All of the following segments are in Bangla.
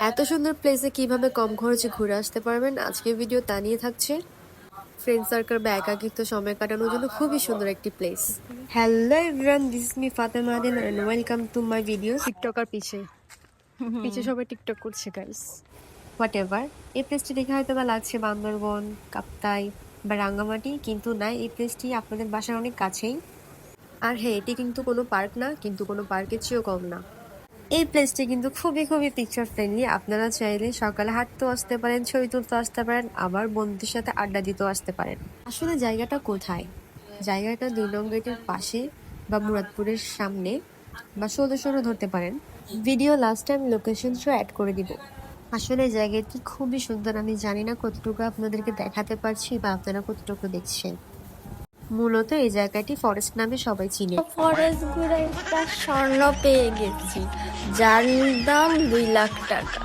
এত সুন্দর প্লেসে কিভাবে কম খরচে ঘুরে আসতে পারবেন আজকের ভিডিও তা নিয়ে থাকছে। ফ্রেন্ড সার্কেল বা একাকিত্ব সময় কাটানোর জন্য খুবই সুন্দর একটি place. Hello everyone, this is me Fatema Adin and welcome to my video. Tiktoker পিছে পিছে সবাই টিকটক করছে গাইস। হোয়াট এভার, এই প্লেসটি দেখে হয়তো বা লাগছে বান্দরবন, কাপ্তাই বা রাঙ্গামাটি, কিন্তু না, এই প্লেসটি আপনাদের বাসার অনেক কাছেই। আর হ্যাঁ, এটি কিন্তু কোনো পার্ক না, কিন্তু কোনো পার্কের চেয়েও কম না। এই প্লেসটি কিন্তু খুবই খুবই পিকচার ফ্রেন্ডলি। আপনারা চাইলে সকালে হাঁটতেও আসতে পারেন, ছবি তুলতে আসতে পারেন, আবার বন্ধুদের সাথে আড্ডা দিতেও আসতে পারেন। আসলে জায়গাটা কোথায়? জায়গাটা ২ নং গেটের পাশে বা মুরাদপুরের সামনে, বা ১৬ ধরতে পারেন। Video last time location show add করে দিব। আসলে জায়গাটি খুবই সুন্দর। আমি জানি না কতটুকু আপনাদেরকে দেখাতে পারছি বা আপনারা কতটুকু দেখছেন। মূলত এই জায়গাটি ফরেস্ট নামে সবাই চিনে। ফরেস্ট ঘুরে একটা স্বর্ণ পেয়ে গেছি, যার দাম 2 লাখ টাকা।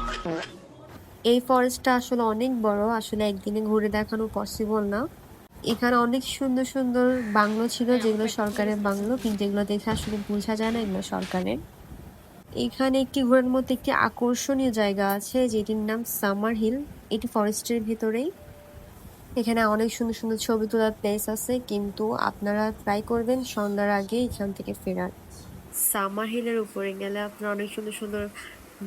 এই ফরেস্টটা আসলে অনেক বড়, আসলে একদিনে ঘুরে দেখানো পসিবল না। এখানে অনেক সুন্দর সুন্দর বাংলো ছিল, যেগুলো সরকারের বাংলো, কিন্তু এগুলো দেখে আসলে বোঝা যায় না এগুলো সরকারের। এখানে একটি ঘোরার মধ্যে একটি আকর্ষণীয় জায়গা আছে, যেটির নাম সামার হিল। এটি ফরেস্টের ভিতরেই। এখানে অনেক সুন্দর সুন্দর ছবি তোলার প্লেস আছে, কিন্তু আপনারা ট্রাই করবেন সন্ধ্যার আগে এখান থেকে ফেরার। সামার হিলের উপরে গেলে আপনারা অনেক সুন্দর সুন্দর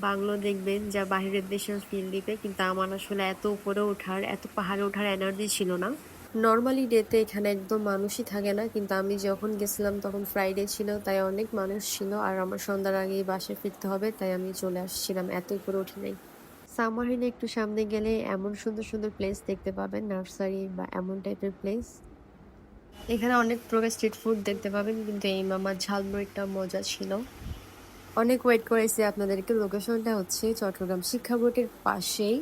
বাংলো দেখবেন, যা বাইরের দেশের ফিল দিবে, কিন্তু আমার আসলে এত উপরে ওঠার, এত পাহাড়ে ওঠার এনার্জি ছিল না। নর্মালি ডেতে এখানে একদম মানুষই থাকে না, কিন্তু আমি যখন গেছিলাম তখন ফ্রাইডে ছিল, তাই অনেক মানুষ ছিল। আর আমার সন্ধ্যার আগেই বাসায় ফিরতে হবে, তাই আমি চলে আসছিলাম, এত উপরে উঠি নাই। সামার হিলে একটু সামনে গেলে এমন সুন্দর সুন্দর প্লেস দেখতে পাবেন, নার্সারি বা এমন টাইপের প্লেস। এখানে অনেক প্রকার স্ট্রিট ফুড দেখতে পাবেন, কিন্তু এই মামার ঝালমুড়িটা মজা ছিল। অনেক ওয়েট করেছি আপনাদেরকে। লোকেশনটা হচ্ছে চট্টগ্রাম শিক্ষা বোর্ডের পাশেই।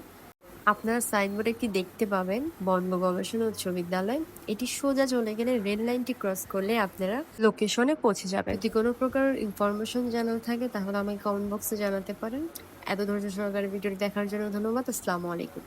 আপনারা সাইনবোর্ডে একটি দেখতে পাবেন, বঙ্গ গবেষণা উচ্চ বিদ্যালয়। এটি সোজা চলে গেলে রেল লাইনটি ক্রস করলে আপনারা লোকেশনে পৌঁছে যাবেন। যদি কোনো প্রকার ইনফরমেশন জানার থাকে তাহলে আমাকে কমেন্ট বক্সে জানাতে পারেন। এত ধৈর্য সহকারে ভিডিওটি দেখার জন্য ধন্যবাদ। আসসালামু আলাইকুম।